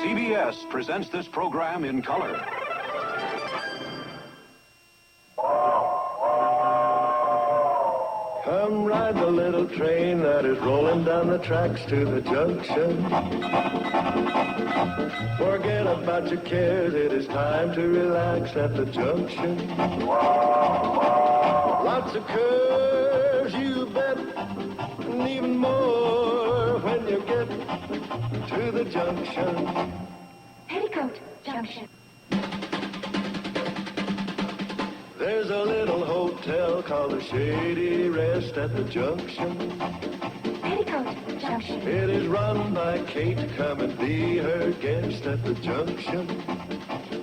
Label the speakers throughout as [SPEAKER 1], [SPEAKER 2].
[SPEAKER 1] CBS presents this program in color.
[SPEAKER 2] Come ride the little train that is rolling down the tracks to the junction. Forget about your cares, it is time to relax at the junction. Lots of curves, you bet, and even more when you get to the junction.
[SPEAKER 3] Petticoat Junction.
[SPEAKER 2] There's a little hotel called the Shady Rest at the junction.
[SPEAKER 3] Petticoat Junction.
[SPEAKER 2] It is run by Kate. Come and be her guest at the junction.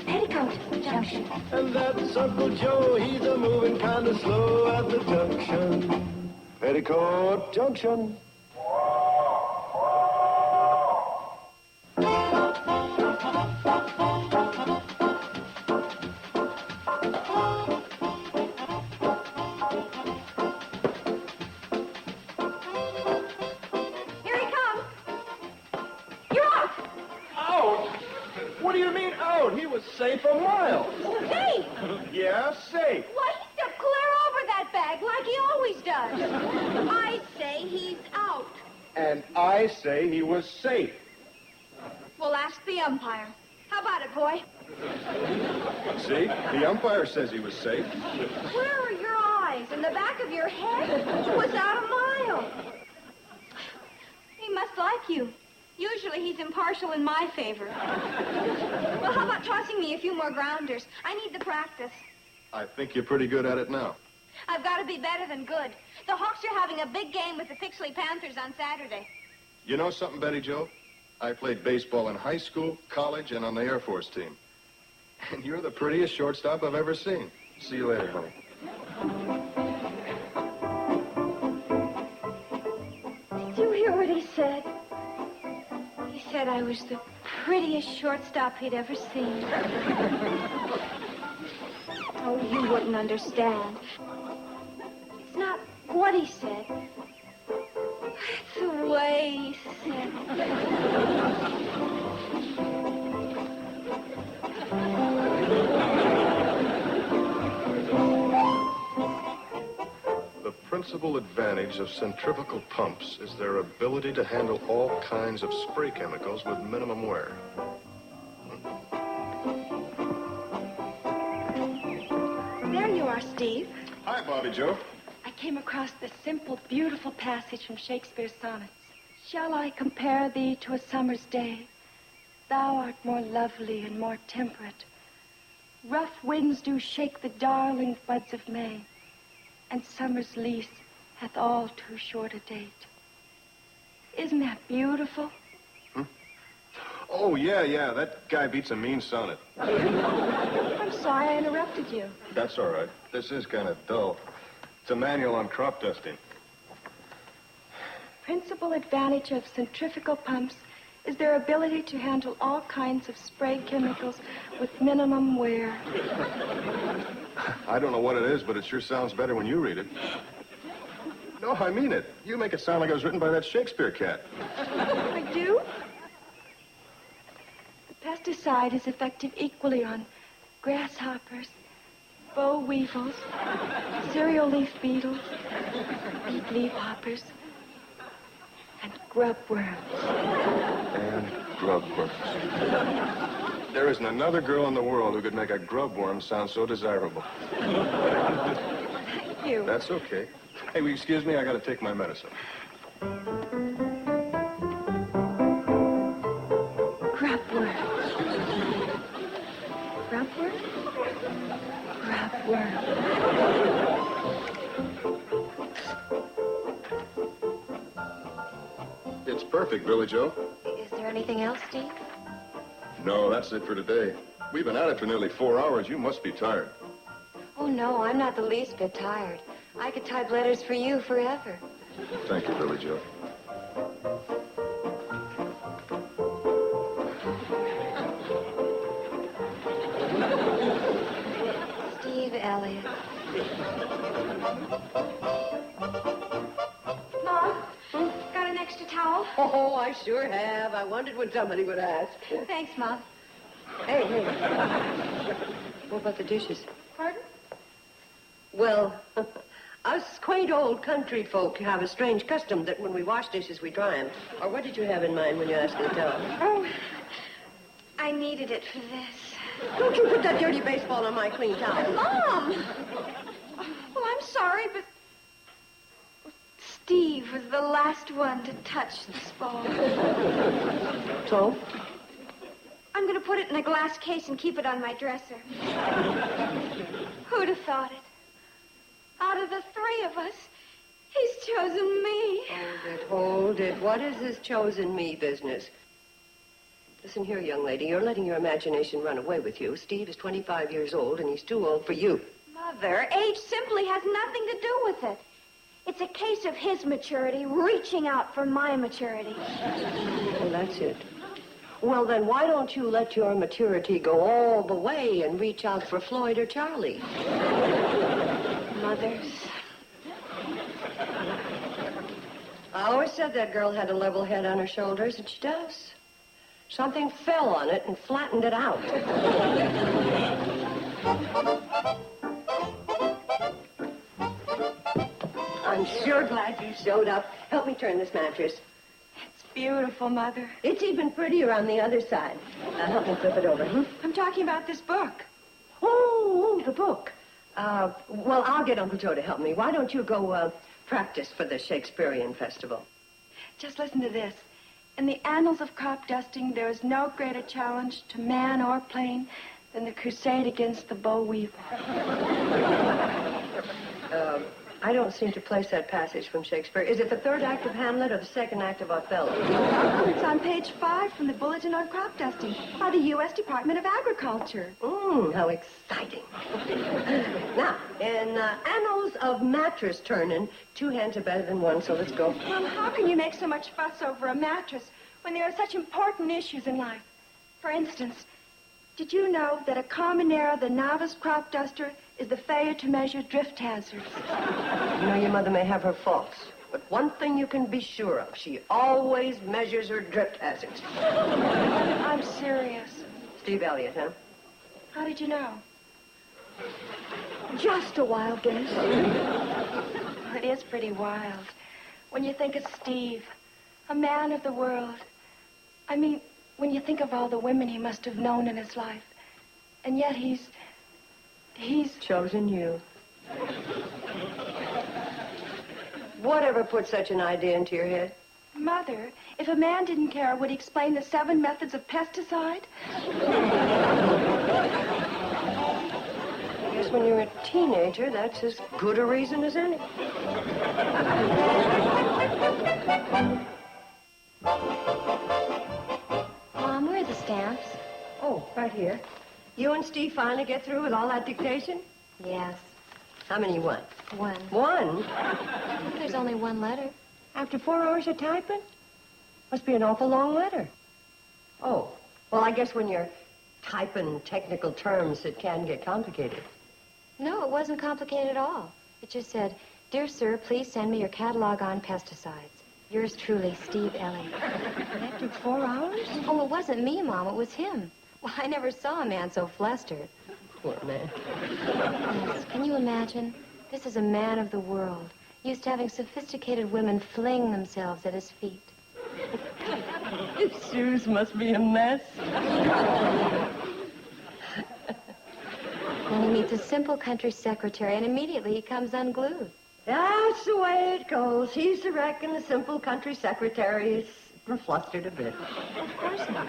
[SPEAKER 3] Petticoat Junction.
[SPEAKER 2] And that's Uncle Joe. He's a moving kind of slow at the junction. Petticoat Junction.
[SPEAKER 4] What do you mean out? He was safe a mile.
[SPEAKER 3] Safe?
[SPEAKER 4] Yeah, safe.
[SPEAKER 3] Why, he stepped clear over that bag like he always does. I say he's out.
[SPEAKER 4] And I say he was safe.
[SPEAKER 3] Well, ask the umpire. How about it, boy?
[SPEAKER 4] See? The umpire says he was safe.
[SPEAKER 3] Where are your eyes? In the back of your head? He was out a mile. He must like you. Usually he's impartial in my favor. Well, how about tossing me a few more grounders? I need the practice.
[SPEAKER 4] I think you're pretty good at it now.
[SPEAKER 3] I've got to be better than good. The Hawks are having a big game with the Pixley Panthers on Saturday.
[SPEAKER 4] You know something, Betty Jo? I played baseball in high school, college, and on the Air Force team. And you're the prettiest shortstop I've ever seen. See you later, honey.
[SPEAKER 3] Did you hear what he said? He said I was the prettiest shortstop he'd ever seen. Oh, you wouldn't understand. It's not what he said. It's the way he said it.
[SPEAKER 4] The principal advantage of centrifugal pumps is their ability to handle all kinds of spray chemicals with minimum wear.
[SPEAKER 5] There you are, Steve.
[SPEAKER 4] Hi, Bobby Joe.
[SPEAKER 5] I came across this simple, beautiful passage from Shakespeare's sonnets. Shall I compare thee to a summer's day? Thou art more lovely and more temperate. Rough winds do shake the darling buds of May, and summer's lease hath all too short a date. Isn't that beautiful?
[SPEAKER 4] Oh, yeah. That guy beats a mean sonnet.
[SPEAKER 5] I'm sorry I interrupted you.
[SPEAKER 4] That's all right. This is kind of dull. It's a manual on crop dusting.
[SPEAKER 5] Principal advantage of centrifugal pumps is their ability to handle all kinds of spray chemicals with minimum wear.
[SPEAKER 4] I don't know what it is, but it sure sounds better when you read it. No, I mean it. You make it sound like it was written by that Shakespeare cat.
[SPEAKER 5] I do? The pesticide is effective equally on grasshoppers, boll weevils, cereal leaf beetles, beet leaf hoppers, and grubworms.
[SPEAKER 4] And grubworms. There isn't another girl in the world who could make a grubworm sound so desirable.
[SPEAKER 5] Thank you.
[SPEAKER 4] That's okay. Hey, will you excuse me? I gotta take my medicine.
[SPEAKER 5] Grubworm. Grubworm? Grubworm.
[SPEAKER 4] It's perfect, Billy Joe.
[SPEAKER 3] Is there anything else, Steve?
[SPEAKER 4] No, that's it for today. We've been at it for nearly 4 hours. You must be tired.
[SPEAKER 3] Oh, no, I'm not the least bit tired. I could type letters for you forever.
[SPEAKER 4] Thank you, Billy Joe.
[SPEAKER 3] Steve Elliott. Mom, got an extra towel?
[SPEAKER 6] Oh, I sure have. I wondered when somebody would ask.
[SPEAKER 3] Thanks, Mom.
[SPEAKER 6] Hey, hey. What about the dishes?
[SPEAKER 3] Pardon?
[SPEAKER 6] Well, us quaint old country folk have a strange custom that when we wash dishes, we dry them. Or what did you have in mind when you asked me to tell?
[SPEAKER 3] Oh, I needed it for this.
[SPEAKER 6] Don't you put that dirty baseball on my clean towel.
[SPEAKER 3] Mom! Well, I'm sorry, but Steve was the last one to touch this ball.
[SPEAKER 6] So?
[SPEAKER 3] I'm going to put it in a glass case and keep it on my dresser. Who'd have thought it? Out of the three of us, he's chosen me.
[SPEAKER 6] Hold it. What is this chosen me business? Listen here, young lady. You're letting your imagination run away with you. Steve is 25 years old, and he's too old for you.
[SPEAKER 3] Mother, age simply has nothing to do with it. It's a case of his maturity reaching out for my maturity.
[SPEAKER 6] Well, that's it. Well, then why don't you let your maturity go all the way and reach out for Floyd or Charlie?
[SPEAKER 3] Mothers.
[SPEAKER 6] I always said that girl had a level head on her shoulders, and she does. Something fell on it and flattened it out. I'm sure glad you showed up. Help me turn this mattress.
[SPEAKER 5] It's beautiful, Mother.
[SPEAKER 6] It's even prettier on the other side. Help me flip it over.
[SPEAKER 5] I'm talking about this book.
[SPEAKER 6] Oh, the book. Well, I'll get Uncle Joe to help me. Why don't you go practice for the Shakespearean Festival?
[SPEAKER 5] Just listen to this. In the annals of crop dusting, there is no greater challenge to man or plane than the crusade against the boll weevil.
[SPEAKER 6] I don't seem to place that passage from Shakespeare. Is it the third act of Hamlet or the second act of Othello?
[SPEAKER 5] Oh, it's on page 5 from the Bulletin on Crop Dusting by the U.S. Department of Agriculture.
[SPEAKER 6] How exciting. Now, in annals of mattress turning, 2 hands are better than 1, so let's go.
[SPEAKER 5] Well, how can you make so much fuss over a mattress when there are such important issues in life? For instance, did you know that a common error of the novice crop duster is the failure to measure drift hazards?
[SPEAKER 6] You know, your mother may have her faults, but one thing you can be sure of, she always measures her drift hazards.
[SPEAKER 5] I'm serious.
[SPEAKER 6] Steve Elliott, huh?
[SPEAKER 5] How did you know?
[SPEAKER 6] Just a wild guess.
[SPEAKER 5] It is pretty wild when you think of Steve, a man of the world. I mean, when you think of all the women he must have known in his life. And yet he's
[SPEAKER 6] chosen you. Whatever put such an idea into your head?
[SPEAKER 5] Mother, if a man didn't care, would he explain the 7 methods of pesticide?
[SPEAKER 6] I guess when you're a teenager, that's as good a reason as any.
[SPEAKER 3] Mom, where are the stamps?
[SPEAKER 6] Oh, right here. You and Steve finally get through with all that dictation?
[SPEAKER 3] Yes.
[SPEAKER 6] How many you want?
[SPEAKER 3] 1.
[SPEAKER 6] 1?
[SPEAKER 3] There's only 1 letter.
[SPEAKER 6] After 4 hours of typing? Must be an awful long letter. Oh, well, I guess when you're typing technical terms, it can get complicated.
[SPEAKER 7] No, it wasn't complicated at all. It just said, "Dear sir, please send me your catalog on pesticides. Yours truly, Steve Elliott."
[SPEAKER 6] After 4 hours?
[SPEAKER 7] Oh, it wasn't me, Mom. It was him. Well, I never saw a man so flustered.
[SPEAKER 6] Poor man.
[SPEAKER 7] Yes, can you imagine? This is a man of the world, used to having sophisticated women fling themselves at his feet.
[SPEAKER 6] His shoes must be a mess.
[SPEAKER 7] Then he meets a simple country secretary, and immediately he comes unglued.
[SPEAKER 6] That's the way it goes. He's the wreck, and the simple country secretary is flustered a bit.
[SPEAKER 7] Of course not.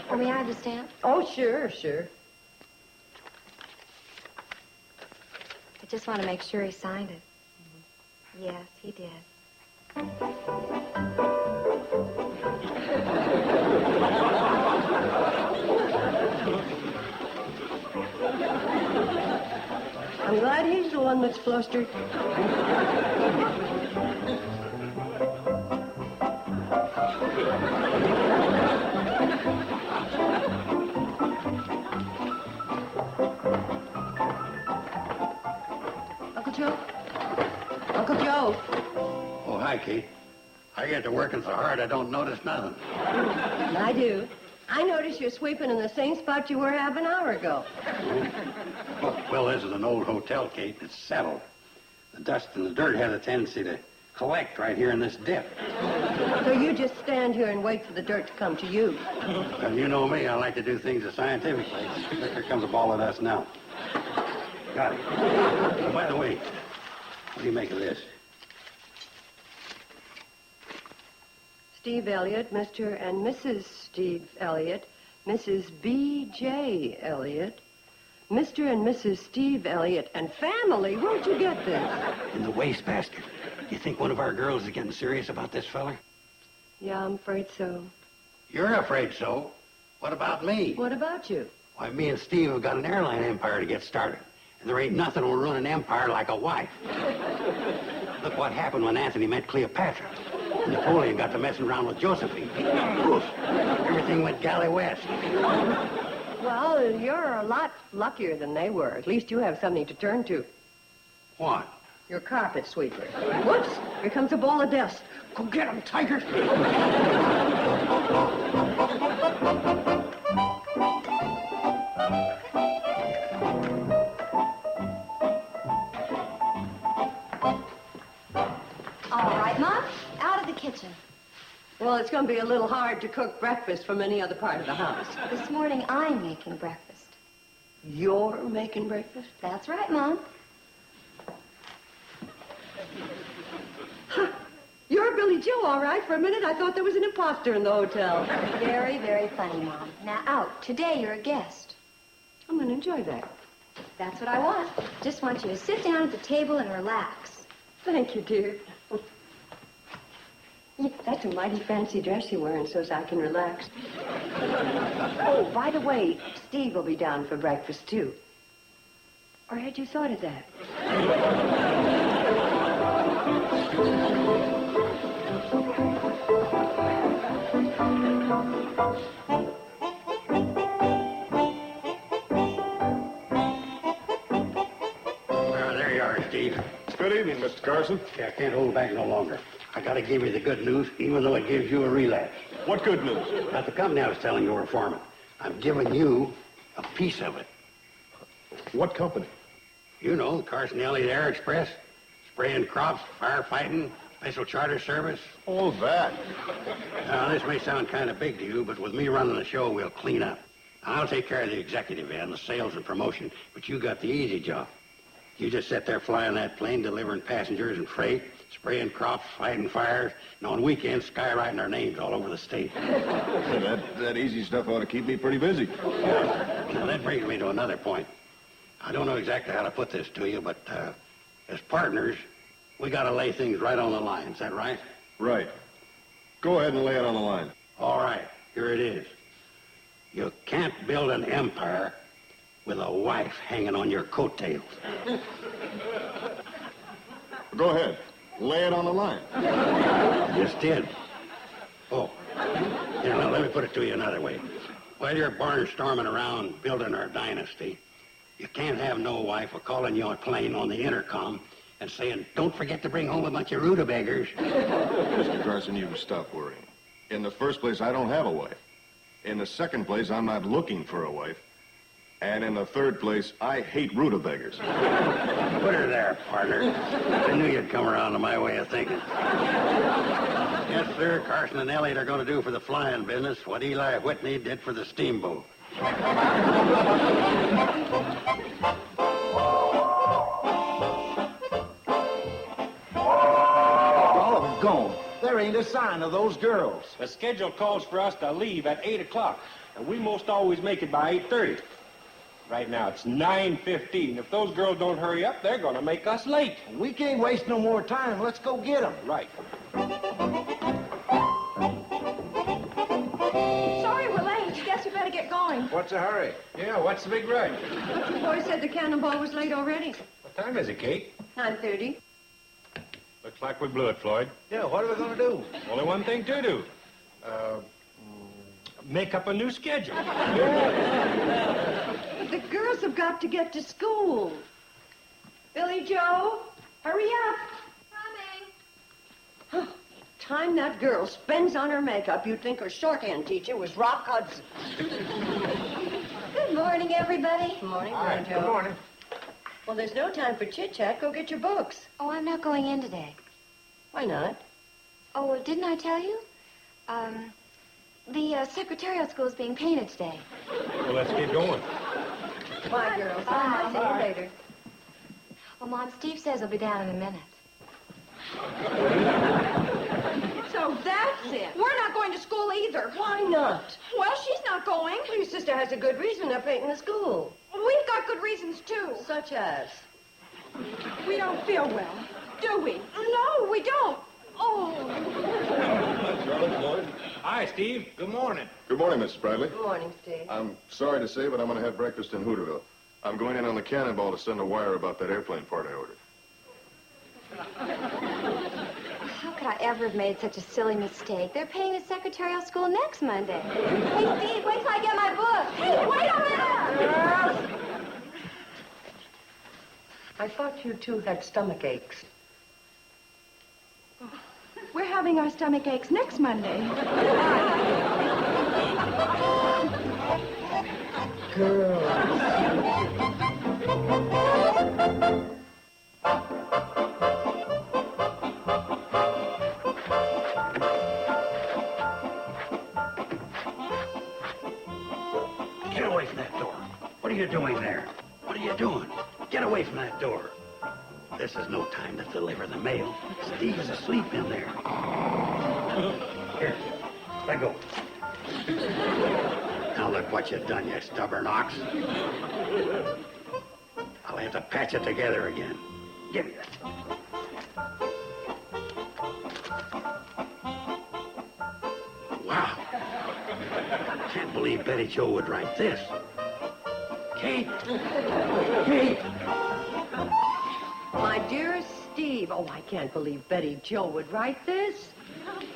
[SPEAKER 7] Oh, may I have the stamp?
[SPEAKER 6] Oh, sure, sure.
[SPEAKER 7] I just want to make sure he signed it. Yes, he did.
[SPEAKER 6] I'm glad he's the one that's flustered.
[SPEAKER 8] Hi, Kate. I get to working so hard I don't notice nothing.
[SPEAKER 6] I do. I notice you're sweeping in the same spot you were half an hour ago.
[SPEAKER 8] Well, this is an old hotel, Kate. It's settled. The dust and the dirt has a tendency to collect right here in this dip.
[SPEAKER 6] So you just stand here and wait for the dirt to come to you.
[SPEAKER 8] Well, you know me. I like to do things the scientific way. Look, here comes a ball of dust now. Got it. Oh, by the way, what do you make of this?
[SPEAKER 6] Steve Elliott, Mr. and Mrs. Steve Elliott, Mrs. B.J. Elliott, Mr. and Mrs. Steve Elliott, and family. Where'd you get this?
[SPEAKER 8] In the wastebasket. You think one of our girls is getting serious about this feller?
[SPEAKER 6] Yeah, I'm afraid so.
[SPEAKER 8] You're afraid so. What about me?
[SPEAKER 6] What about you?
[SPEAKER 8] Why, me and Steve have got an airline empire to get started. And there ain't nothing will ruin an empire like a wife. Look what happened when Anthony met Cleopatra. Napoleon got to messing around with Josephine. Oof. Everything went galley west.
[SPEAKER 6] Well, you're a lot luckier than they were. At least you have something to turn to.
[SPEAKER 8] What?
[SPEAKER 6] Your carpet sweeper. Whoops! Here comes a ball of dust.
[SPEAKER 8] Go get him, Tiger!
[SPEAKER 3] All right, Mom. Out of the kitchen.
[SPEAKER 6] Well, it's going to be a little hard to cook breakfast from any other part of the house.
[SPEAKER 7] This morning I'm making breakfast.
[SPEAKER 6] You're making breakfast?
[SPEAKER 7] That's right, Mom.
[SPEAKER 6] You're Billy Joe, all right. For a minute, I thought there was an imposter in the hotel.
[SPEAKER 7] Very, very funny, Mom. Now, out. Today you're a guest.
[SPEAKER 6] I'm going to enjoy that.
[SPEAKER 7] That's what I want. Just want you to sit down at the table and relax.
[SPEAKER 6] Thank you, dear. Yeah, that's a mighty fancy dress you're wearing so I can relax. Oh, by the way, Steve will be down for breakfast, too. Or had you thought of that?
[SPEAKER 8] Well, there you are, Steve.
[SPEAKER 4] Good evening, Mr. Carson.
[SPEAKER 8] Yeah, I can't hold back no longer. I gotta give you the good news, even though it gives you a relapse.
[SPEAKER 4] What good news?
[SPEAKER 8] At the company I was telling you were foreman. I'm giving you a piece of it.
[SPEAKER 4] What company?
[SPEAKER 8] You know, the Carson Elliott Air Express, spraying crops, firefighting, special charter service.
[SPEAKER 4] Oh, that.
[SPEAKER 8] Now, this may sound kind of big to you, but with me running the show, we'll clean up. I'll take care of the executive end, the sales and promotion, but you got the easy job. You just sit there flying that plane, delivering passengers and freight, spraying crops, fighting fires, and on weekends, skywriting our names all over the state.
[SPEAKER 4] That easy stuff ought to keep me pretty busy.
[SPEAKER 8] Yeah. Now, that brings me to another point. I don't know exactly how to put this to you, but as partners, we got to lay things right on the line. Is that right?
[SPEAKER 4] Right. Go ahead and lay it on the line.
[SPEAKER 8] All right. Here it is. You can't build an empire with a wife hanging on your coattails.
[SPEAKER 4] Go ahead. Lay it on the line.
[SPEAKER 8] I just did. Oh. Yeah, now let me put it to you another way. While you're barnstorming around building our dynasty, you can't have no wife calling you on a plane on the intercom and saying, don't forget to bring home a bunch of rutabaggers.
[SPEAKER 4] Mr. Carson, you can stop worrying. In the first place, I don't have a wife. In the second place, I'm not looking for a wife. And in the third place, I hate rutabaggers.
[SPEAKER 8] Put her there, partner. I knew you'd come around to my way of thinking. Yes, sir, Carson and Elliott are going to do for the flying business what Eli Whitney did for the steamboat.
[SPEAKER 9] All of them gone. There ain't a sign of those girls.
[SPEAKER 10] The schedule calls for us to leave at 8 o'clock, and we most always make it by 8:30. Right now, it's 9:15. If those girls don't hurry up, they're going to make us late.
[SPEAKER 9] We can't waste no more time. Let's go get them.
[SPEAKER 10] Right.
[SPEAKER 3] Sorry we're late. Guess we better get going.
[SPEAKER 10] What's the hurry? Yeah, what's the big rush?
[SPEAKER 6] The boy said the cannonball was late already.
[SPEAKER 10] What time is it, Kate?
[SPEAKER 6] 9:30.
[SPEAKER 10] Looks like we blew it, Floyd.
[SPEAKER 9] Yeah, what are we going to do?
[SPEAKER 10] Only one thing to do. Make up a new schedule.
[SPEAKER 6] The girls have got to get to school. Billy Joe, hurry up.
[SPEAKER 3] Coming.
[SPEAKER 6] time that girl spends on her makeup, you'd think her shorthand teacher was Rock Hudson.
[SPEAKER 3] Good morning, everybody.
[SPEAKER 6] Good morning,
[SPEAKER 9] Hi,
[SPEAKER 6] Joe.
[SPEAKER 9] good morning.
[SPEAKER 6] Well, there's no time for chit-chat. Go get your books.
[SPEAKER 7] Oh, I'm not going in today.
[SPEAKER 6] Why not?
[SPEAKER 7] Oh, well, didn't I tell you? The secretarial school's being painted today.
[SPEAKER 10] Well, let's get going.
[SPEAKER 6] Bye, girls. I'll see you later.
[SPEAKER 7] Well, Mom, Steve says he'll be down in a minute.
[SPEAKER 3] So that's it. We're not going to school either.
[SPEAKER 6] Why not?
[SPEAKER 3] Well, she's not going.
[SPEAKER 6] Well, your sister has a good reason they're painting the school.
[SPEAKER 3] We've got good reasons, too.
[SPEAKER 6] Such as?
[SPEAKER 3] We don't feel well, do we? No, we don't. Oh.
[SPEAKER 10] Hi, Steve.
[SPEAKER 9] Good morning.
[SPEAKER 4] Good morning, Mrs. Bradley.
[SPEAKER 6] Good morning, Steve.
[SPEAKER 4] I'm sorry to say, but I'm going to have breakfast in Hooterville. I'm going in on the cannonball to send a wire about that airplane part I ordered.
[SPEAKER 7] How could I ever have made such a silly mistake? They're painting the secretarial school next Monday. Hey, Steve, wait till I get my book.
[SPEAKER 3] Hey, wait a minute!
[SPEAKER 6] I thought you two had stomach aches.
[SPEAKER 3] We're having our stomach aches next Monday.
[SPEAKER 8] Get away from that door. What are you doing there? What are you doing? Get away from that door. This is no time to deliver the mail. Steve is asleep in there. Here, let go. Now look what you've done, you stubborn ox. I'll have to patch it together again. Give me that. Wow. Can't believe Betty Jo would write this. Kate! Kate!
[SPEAKER 6] My dearest Steve, oh, I can't believe Betty Jo would write this.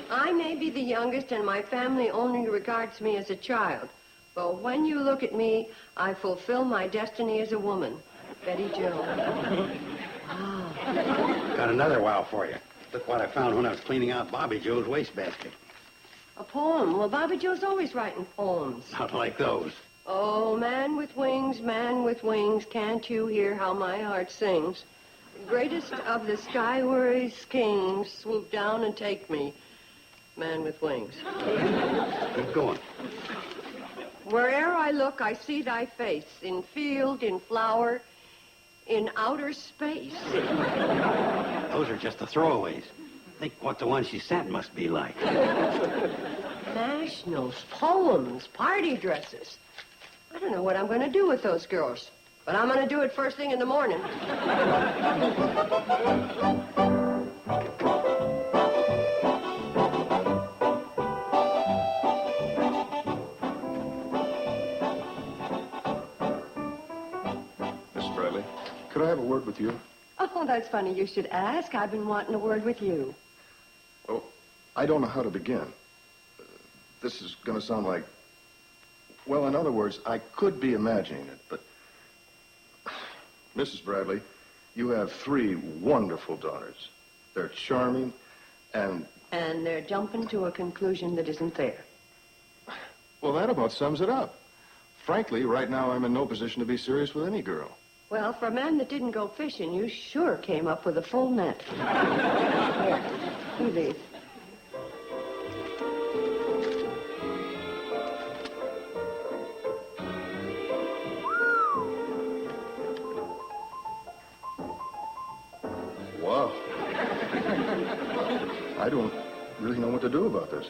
[SPEAKER 6] I may be the youngest, and my family only regards me as a child. But when you look at me, I fulfill my destiny as a woman. Betty Jo.
[SPEAKER 8] Got another wow for you. Look what I found when I was cleaning out Bobby Joe's wastebasket.
[SPEAKER 6] A poem. Well, Bobby Joe's always writing poems.
[SPEAKER 8] Not like those.
[SPEAKER 6] Oh, man with wings, can't you hear how my heart sings? Greatest of the skywarriors kings, swoop down and take me, man with wings.
[SPEAKER 8] Keep going.
[SPEAKER 6] Where'er I look, I see thy face, in field, in flower, in outer space.
[SPEAKER 8] Those are just the throwaways. Think what the one she sent must be like.
[SPEAKER 6] Nationals, poems, party dresses. I don't know what I'm going to do with those girls, but I'm going to do it first thing in the morning.
[SPEAKER 4] Miss Bradley, could I have a word with you?
[SPEAKER 6] Oh, that's funny you should ask. I've been wanting a word with you.
[SPEAKER 4] Oh, I don't know how to begin. This is going to sound like... Well, in other words, I could be imagining it, but... Mrs. Bradley, you have 3 wonderful daughters. They're charming, and...
[SPEAKER 6] And they're jumping to a conclusion that isn't there.
[SPEAKER 4] Well, that about sums it up. Frankly, right now I'm in no position to be serious with any girl.
[SPEAKER 6] Well, for a man that didn't go fishing, you sure came up with a full net. Here, you leave.
[SPEAKER 4] Wow. I don't really know what to do about this.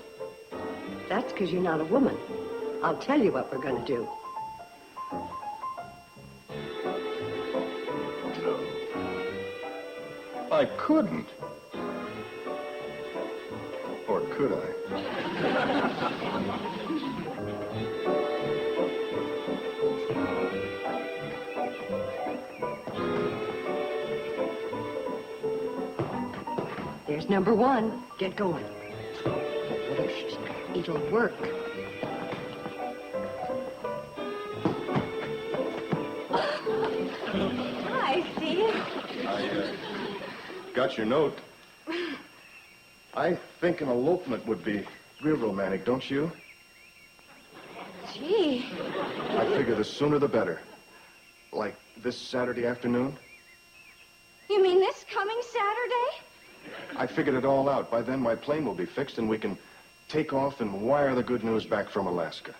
[SPEAKER 6] That's because you're not a woman. I'll tell you what we're going to do.
[SPEAKER 4] No. I couldn't. Or could I?
[SPEAKER 6] There's number 1. Get going. It'll work.
[SPEAKER 3] Hi, Steve.
[SPEAKER 4] I got your note. I think an elopement would be real romantic, don't you?
[SPEAKER 3] Gee.
[SPEAKER 4] I figure the sooner the better. Like this Saturday afternoon.
[SPEAKER 3] You mean this coming Saturday?
[SPEAKER 4] I figured it all out. By then, my plane will be fixed, and we can take off and wire the good news back from Alaska.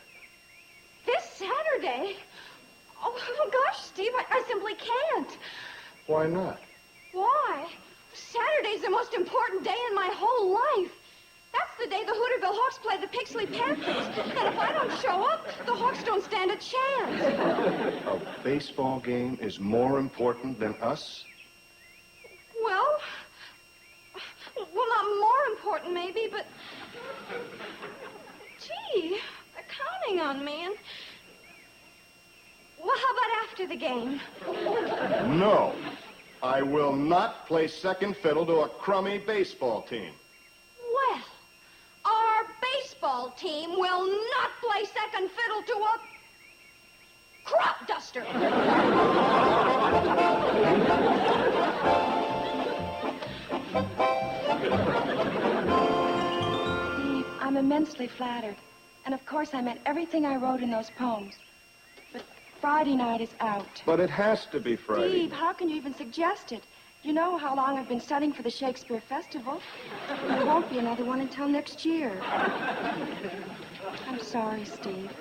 [SPEAKER 3] This Saturday? Oh gosh, Steve, I simply can't.
[SPEAKER 4] Why not?
[SPEAKER 3] Why? Saturday's the most important day in my whole life. That's the day the Hooterville Hawks play the Pixley Panthers. And if I don't show up, the Hawks don't stand a chance.
[SPEAKER 4] A baseball game is more important than us?
[SPEAKER 3] Well, not more important, maybe, but... Gee, they're counting on me, and... Well, how about after the game?
[SPEAKER 4] No. I will not play second fiddle to a crummy baseball team.
[SPEAKER 3] Well, our baseball team will not play second fiddle to a crop duster.
[SPEAKER 5] Steve, I'm immensely flattered. And of course I meant everything I wrote in those poems. But Friday night is out.
[SPEAKER 4] But it has to be Friday.
[SPEAKER 5] Steve, how can you even suggest it? You know how long I've been studying for the Shakespeare Festival. There won't be another one until next year. I'm sorry, Steve.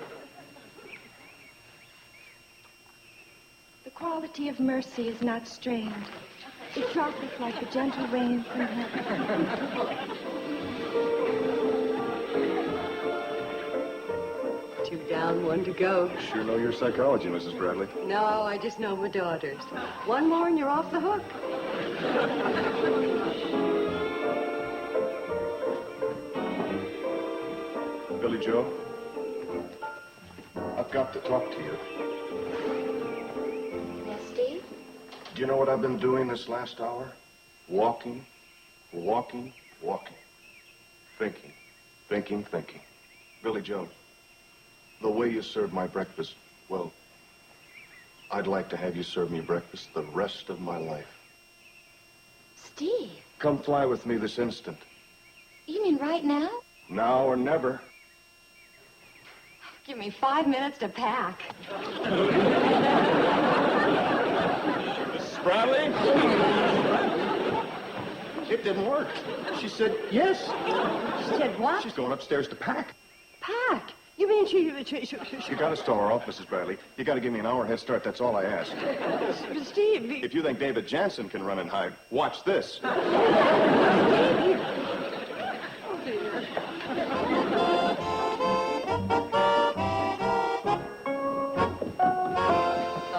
[SPEAKER 5] The quality of mercy is not strained. It droppeth like the gentle rain from heaven.
[SPEAKER 6] Two down, one to go.
[SPEAKER 4] Sure know your psychology, Mrs. Bradley.
[SPEAKER 6] No, I just know my daughters. One more and you're off the hook.
[SPEAKER 4] Billy Joe, I've got to talk to you.
[SPEAKER 7] Yes, Steve?
[SPEAKER 4] Do you know what I've been doing this last hour? Walking, walking, walking. Thinking, thinking, thinking. Billy Joe, the way you serve my breakfast, well, I'd like to have you serve me breakfast the rest of my life.
[SPEAKER 7] Steve,
[SPEAKER 4] Come fly with me this instant.
[SPEAKER 7] you mean right now?
[SPEAKER 4] Now or never.
[SPEAKER 6] Give me 5 minutes to pack.
[SPEAKER 4] Mrs. Bradley? It didn't work. She said yes.
[SPEAKER 6] She said what?
[SPEAKER 4] She's going upstairs to pack.
[SPEAKER 6] Pack? You mean she...
[SPEAKER 4] You gotta stall her off, Mrs. Bradley. You gotta give me an hour head start, that's all I ask.
[SPEAKER 6] Steve...
[SPEAKER 4] If you think David Jansen can run and hide, watch this.
[SPEAKER 6] All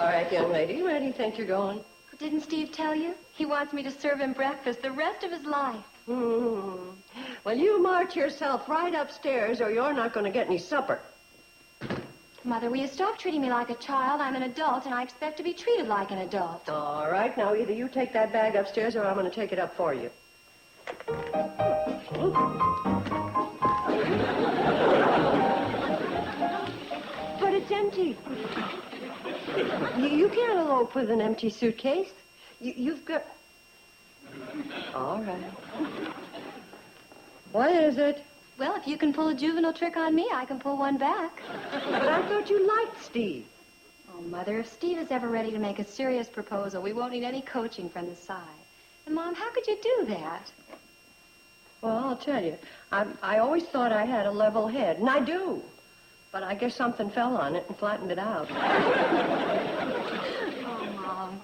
[SPEAKER 6] right, young lady, where do you think you're going?
[SPEAKER 7] Didn't Steve tell you? He wants me to serve him breakfast the rest of his life.
[SPEAKER 6] Well, you march yourself right upstairs or you're not going to get any supper.
[SPEAKER 7] Mother, will you stop treating me like a child? I'm an adult, and I expect to be treated like an adult.
[SPEAKER 6] All right, now either you take that bag upstairs or I'm going to take it up for you. But it's empty. You can't elope with an empty suitcase. You've got... All right. What is it?
[SPEAKER 7] Well, if you can pull a juvenile trick on me, I can pull one back.
[SPEAKER 6] But I thought you liked Steve.
[SPEAKER 7] Oh, Mother, if Steve is ever ready to make a serious proposal, we won't need any coaching from the side. And, Mom, how could you do that?
[SPEAKER 6] Well, I'll tell you. I always thought I had a level head, and I do. But I guess something fell on it and flattened it out.
[SPEAKER 7] Oh, Mom.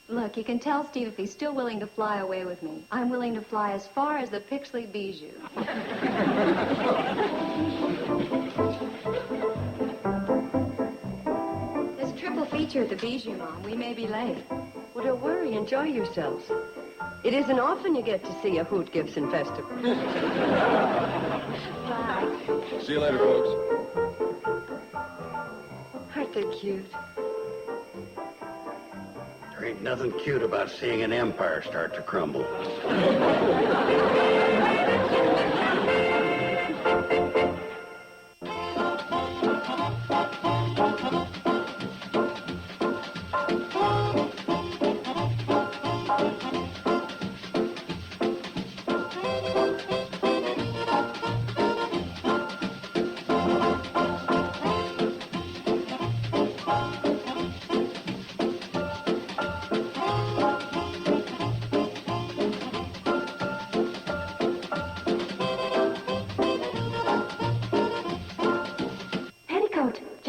[SPEAKER 7] Look, you can tell Steve if he's still willing to fly away with me. I'm willing to fly as far as the Pixley Bijou. There's a triple feature at the Bijou, Mom. We may be late.
[SPEAKER 6] Well, don't worry. Enjoy yourselves. It isn't often you get to see a Hoot Gibson festival.
[SPEAKER 7] Bye.
[SPEAKER 4] See you later, folks.
[SPEAKER 6] Aren't they cute?
[SPEAKER 8] There ain't nothing cute about seeing an empire start to crumble.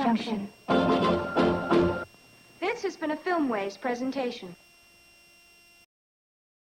[SPEAKER 3] Junction. This has been a Filmways presentation.